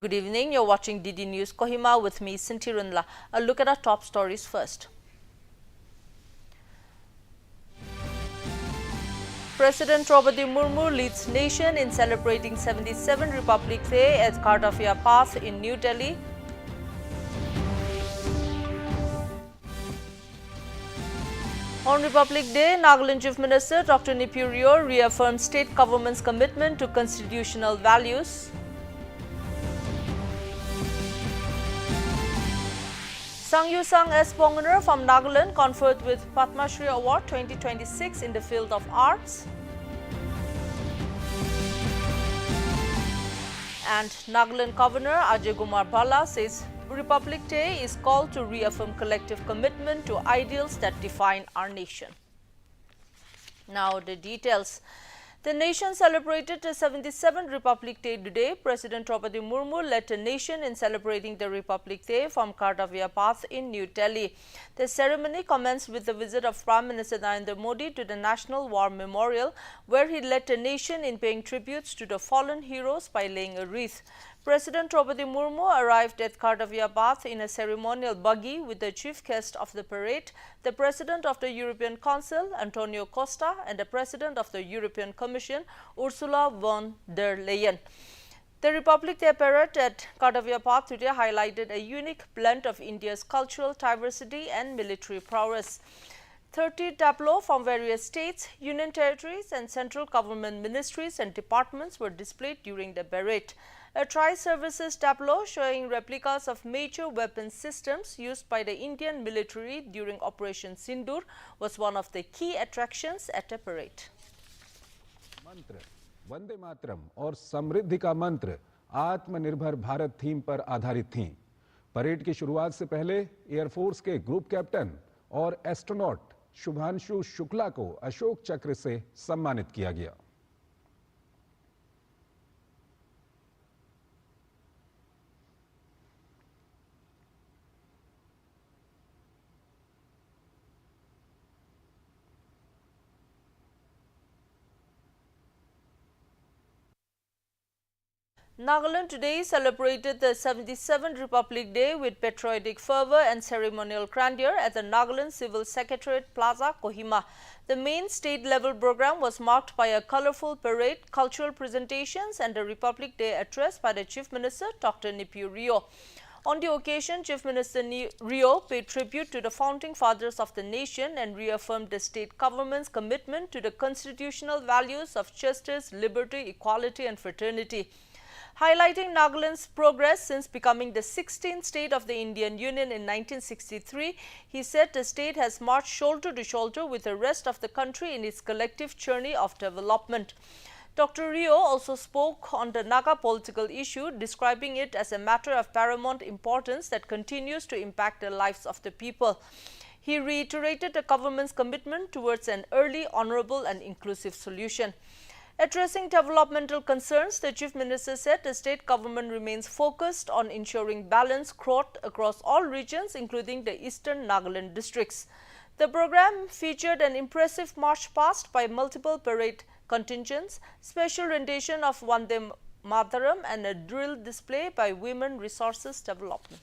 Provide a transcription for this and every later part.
Good evening, you're watching DD News Kohima with me, Sinti Runla. A look at our top stories first. President Draupadi Murmu leads nation in celebrating 77 Republic Day at Kardafia Path in New Delhi. On Republic Day, Nagaland Chief Minister Dr. Nipu Rio reaffirmed state government's commitment to constitutional values. Sangyu Sang S. Ponganer from Nagaland conferred with Padma Shri Award 2026 in the field of arts. And Nagaland Governor Ajay Kumar Bala says Republic Day is called to reaffirm collective commitment to ideals that define our nation. Now the details. The nation celebrated the 77th Republic Day today. President Draupadi Murmu led the nation in celebrating the Republic Day from Kardafia Path in New Delhi. The ceremony commenced with the visit of Prime Minister Narendra Modi to the National War Memorial, where he led the nation in paying tributes to the fallen heroes by laying a wreath. President Draupadi Murmu arrived at Kardafia Path in a ceremonial buggy with the chief guest of the parade, the President of the European Council, Antonio Costa, and the President of the European Commission, Ursula von der Leyen. The Republic Day parade at Kardafia Path today highlighted a unique blend of India's cultural diversity and military prowess. 30 tableaux from various states, union territories, and central government ministries and departments were displayed during the parade. A tri-services tableau showing replicas of major weapon systems used by the Indian military during Operation Sindoor was one of the key attractions at the parade. मंत्र वंदे मातरम और समृद्धि का मंत्र आत्मनिर्भर Bharat theme पर आधारित थी। Parade की शुरुआत से पहले एयरफोर्स के ग्रुप कैप्टन और एस्ट्रोनॉट शुभांशु शुक्ला को अशोक चक्र से सम्मानित किया गया। Nagaland today celebrated the 77th Republic Day with patriotic fervor and ceremonial grandeur at the Nagaland Civil Secretariat Plaza, Kohima. The main state-level program was marked by a colorful parade, cultural presentations, and a Republic Day address by the Chief Minister, Dr. Nipu Rio. On the occasion, Chief Minister Rio paid tribute to the founding fathers of the nation and reaffirmed the state government's commitment to the constitutional values of justice, liberty, equality, and fraternity. Highlighting Nagaland's progress since becoming the 16th state of the Indian Union in 1963, he said the state has marched shoulder to shoulder with the rest of the country in its collective journey of development. Dr. Rio also spoke on the Naga political issue, describing it as a matter of paramount importance that continues to impact the lives of the people. He reiterated the government's commitment towards an early, honorable and inclusive solution. Addressing developmental concerns, the Chief Minister said the state government remains focused on ensuring balanced growth across all regions, including the eastern Nagaland districts. The program featured an impressive march past by multiple parade contingents, special rendition of Vande Mataram, and a drill display by Women Resources Development.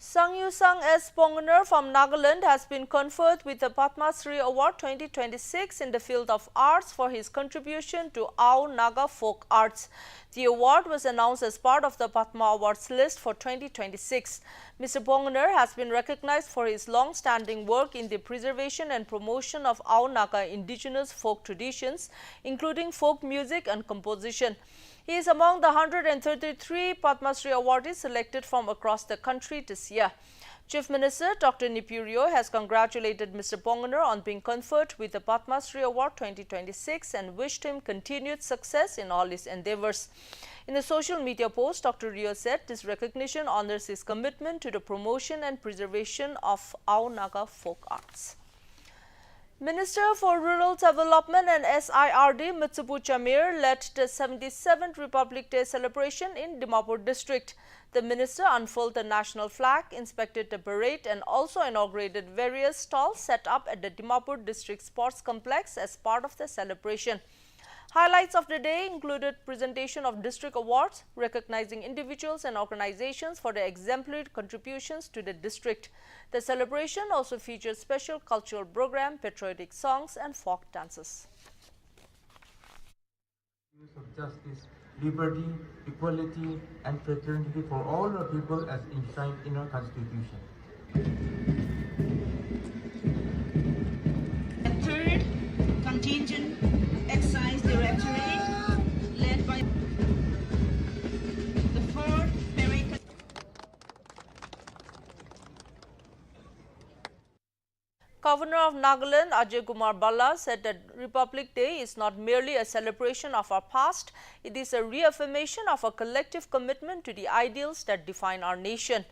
Sangyu Sang S. Ponganer from Nagaland has been conferred with the Padma Shri Award 2026 in the field of arts for his contribution to Ao Naga folk arts. The award was announced as part of the Padma Awards list for 2026. Mr. Ponganer has been recognized for his long-standing work in the preservation and promotion of Ao Naga indigenous folk traditions, including folk music and composition. He is among the 133 Padma Shri awardees selected from across the country this year. Chief Minister Dr. Nipurio has congratulated Mr. Ponganer on being conferred with the Padma Shri Award 2026 and wished him continued success in all his endeavors. In a social media post, Dr. Rio said this recognition honors his commitment to the promotion and preservation of our Naga folk arts. Minister for Rural Development and SIRD Mitsupu Chamir led the 77th Republic Day celebration in Dimapur district. The minister unfurled the national flag, inspected the parade and also inaugurated various stalls set up at the Dimapur district sports complex as part of the celebration. Highlights of the day included presentation of district awards, recognizing individuals and organizations for their exemplary contributions to the district. The celebration also featured special cultural program, patriotic songs and folk dances. Of justice, liberty, equality and fraternity for all our people as enshrined in our Constitution. The third contingent excise directorate led by the fourth parade. Governor of Nagaland Ajay Kumar Balla said that Republic Day is not merely a celebration of our past, it is a reaffirmation of a collective commitment to the ideals that define our nation.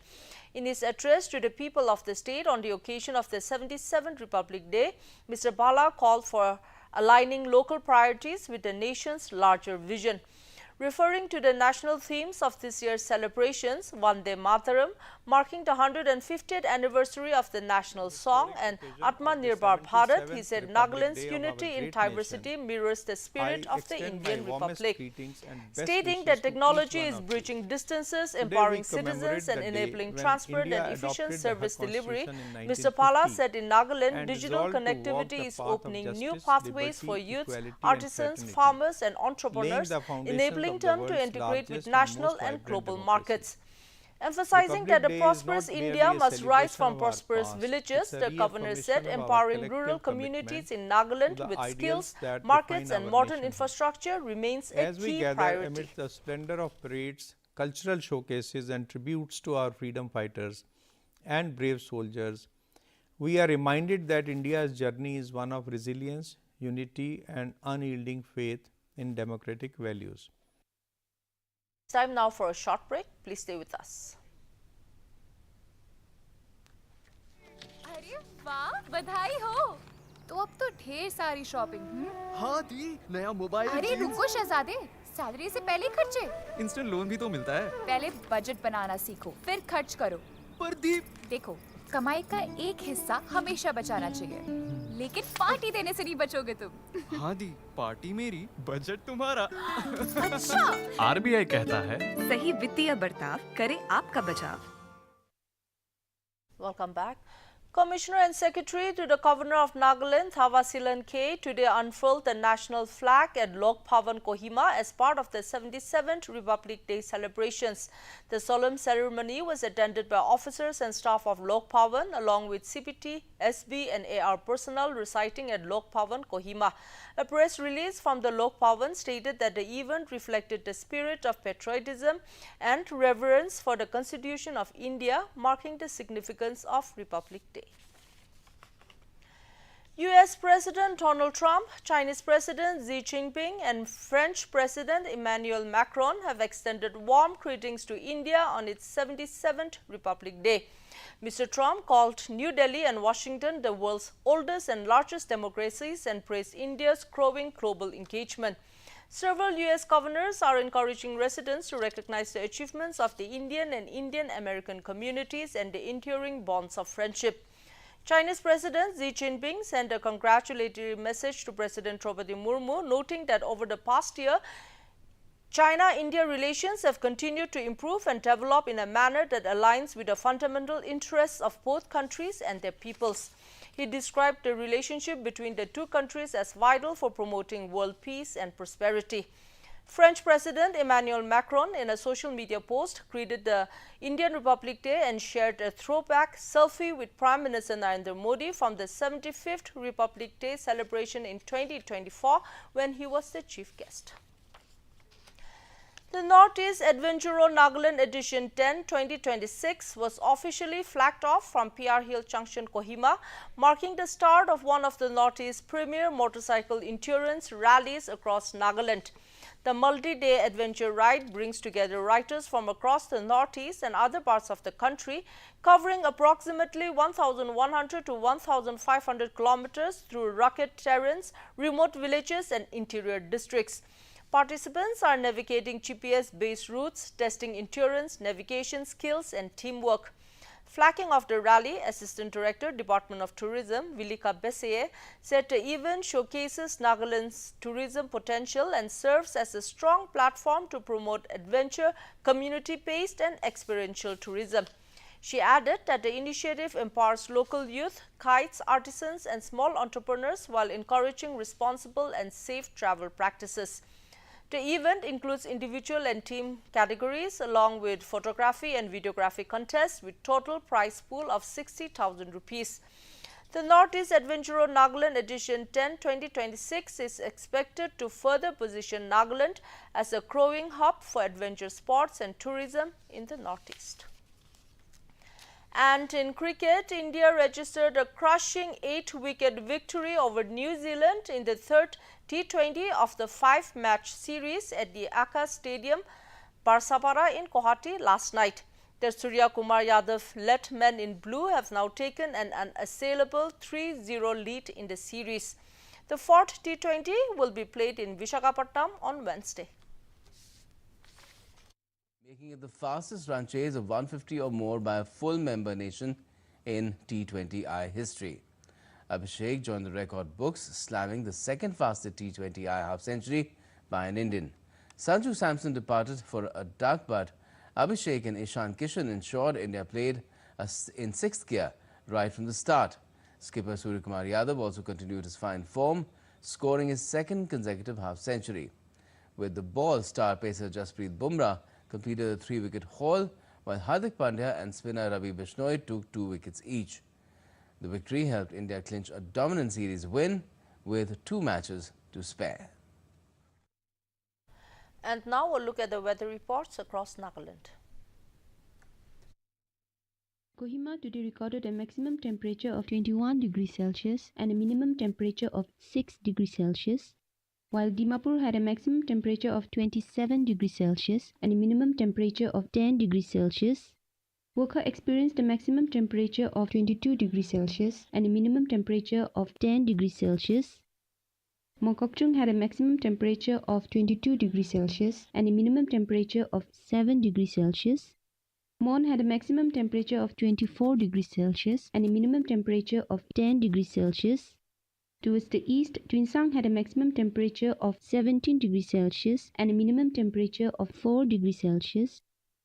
In his address to the people of the state on the occasion of the 77th Republic Day, Mr. Balla called for aligning local priorities with the nation's larger vision. Referring to the national themes of this year's celebrations, Vande Mataram, marking the 150th anniversary of the national song, and Atmanirbhar Bharat, he said Nagaland's unity in diversity mirrors the spirit of the Indian Republic. Stating that technology is bridging distances, empowering citizens and enabling transparent and efficient service delivery, Mr. Balla said in Nagaland, digital connectivity is opening new pathways for youths, artisans, farmers and entrepreneurs, enabling them to integrate with national and global markets. Emphasizing that a prosperous India must rise from prosperous villages, the governor said empowering rural communities in Nagaland with skills, markets and modern infrastructure remains a key priority. Amidst the splendor of parades, cultural showcases and tributes to our freedom fighters and brave soldiers, we are reminded that India's journey is one of resilience, unity and unyielding faith in democratic values. It's time now for a short break. Please stay with us. अरे वाह, बधाई हो। तो अब तो ढेर सारी shopping. हाँ दी, नया मोबाइल। अरे रुको शहजादे, सैलरी से पहले खर्चे। इंस्टेंट लोन भी तो मिलता है। पहले बजट बनाना सीखो, फिर खर्च करो। पर दी, देखो, कमाई का एक हिस्सा हमेशा बचाना चाहिए, लेकिन पार्टी देने से नहीं बचोगे तुम। हाँ दी, पार्टी मेरी, बजट तुम्हारा। अच्छा। आरबीआई कहता है सही वित्तीय बर्ताव करे आपका बचाव। Welcome back. Commissioner and Secretary to the Governor of Nagaland, Thawasilan K, today unfurled the national flag at Lok Bhavan, Kohima as part of the 77th Republic Day celebrations. The solemn ceremony was attended by officers and staff of Lok Bhavan along with CPT, SB and AR personnel residing at Lok Bhavan, Kohima. A press release from the Lok Bhavan stated that the event reflected the spirit of patriotism and reverence for the Constitution of India, marking the significance of Republic Day. US President Donald Trump, Chinese President Xi Jinping and French President Emmanuel Macron have extended warm greetings to India on its 77th Republic Day. Mr. Trump called New Delhi and Washington the world's oldest and largest democracies and praised India's growing global engagement. Several US governors are encouraging residents to recognize the achievements of the Indian and Indian-American communities and the enduring bonds of friendship. Chinese President Xi Jinping sent a congratulatory message to President Draupadi Murmu, noting that over the past year, China-India relations have continued to improve and develop in a manner that aligns with the fundamental interests of both countries and their peoples. He described the relationship between the two countries as vital for promoting world peace and prosperity. French President Emmanuel Macron, in a social media post, greeted the Indian Republic Day and shared a throwback selfie with Prime Minister Narendra Modi from the 75th Republic Day celebration in 2024 when he was the chief guest. The Northeast Adventure Nagaland Edition 10 2026 was officially flagged off from PR Hill Junction, Kohima, marking the start of one of the Northeast's premier motorcycle endurance rallies across Nagaland. The multi-day adventure ride brings together riders from across the Northeast and other parts of the country, covering approximately 1,100 to 1,500 kilometers through rugged terrains, remote villages and interior districts. Participants are navigating GPS-based routes, testing endurance, navigation skills and teamwork. Flagging off the rally, Assistant Director, Department of Tourism, Vilika Beseye, said the event showcases Nagaland's tourism potential and serves as a strong platform to promote adventure, community-based and experiential tourism. She added that the initiative empowers local youth, guides, artisans and small entrepreneurs while encouraging responsible and safe travel practices. The event includes individual and team categories along with photography and videography contests with total prize pool of 60,000 rupees. The Northeast Adventure Nagaland Edition 10 2026 is expected to further position Nagaland as a growing hub for adventure sports and tourism in the Northeast. And in cricket, India registered a crushing 8-wicket victory over New Zealand in the third T20 of the 5-match series at the Akash Stadium, Barsapara in Guwahati last night. The Surya Kumar Yadav-led men in blue have now taken an unassailable 3-0 lead in the series. The fourth T20 will be played in Visakhapatnam on Wednesday. Making it the fastest run chase of 150 or more by a full member nation in T20I history. Abhishek joined the record books, slamming the second fastest T20I half-century by an Indian. Sanju Samson departed for a duck, but Abhishek and Ishan Kishan ensured India played in sixth gear right from the start. Skipper Suryakumar Yadav also continued his fine form, scoring his second consecutive half-century. With the ball, star pacer Jasprit Bumrah completed a 3-wicket haul, while Hardik Pandya and spinner Ravi Bishnoi took 2 wickets each. The victory helped India clinch a dominant series win with 2 matches to spare. And now a look at the weather reports across Nagaland. Kohima today recorded a maximum temperature of 21 degrees Celsius and a minimum temperature of 6 degrees Celsius, while Dimapur had a maximum temperature of 27 degrees Celsius and a minimum temperature of 10 degrees Celsius. Wokha experienced a maximum temperature of 22 degrees Celsius and a minimum temperature of 10 degrees Celsius. Mongkokchung had a maximum temperature of 22 degrees Celsius and a minimum temperature of 7 degrees Celsius. Mon had a maximum temperature of 24 degrees Celsius and a minimum temperature of 10 degrees Celsius. Towards the east, Twinsang had a maximum temperature of 17 degrees Celsius and a minimum temperature of 4 degrees Celsius.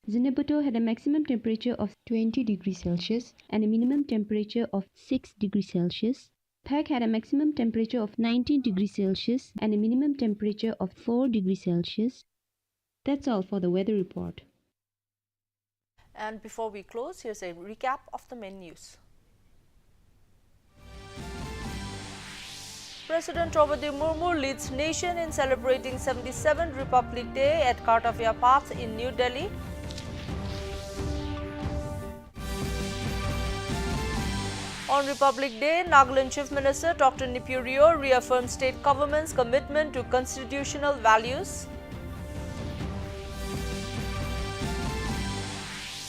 Zinabuto had a maximum temperature of 20 degrees Celsius and a minimum temperature of 6 degrees Celsius. Phak had a maximum temperature of 19 degrees Celsius and a minimum temperature of 4 degrees Celsius. That's all for the weather report. And before we close, here's a recap of the main news. President Draupadi Murmu leads nation in celebrating 77th Republic Day at Kartavya Path in New Delhi. On Republic Day, Nagaland Chief Minister Dr. Nipurio reaffirmed state government's commitment to constitutional values.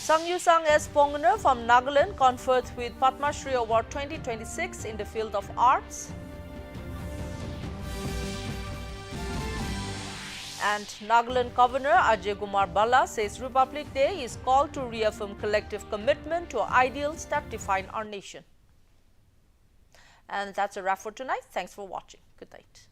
Sangyusang S. Ponganer from Nagaland conferred with Padma Shri Award 2026 in the field of arts. And Nagaland Governor Ajay Kumar Bala says Republic Day is called to reaffirm collective commitment to ideals that define our nation. And that's a wrap for tonight. Thanks for watching. Good night.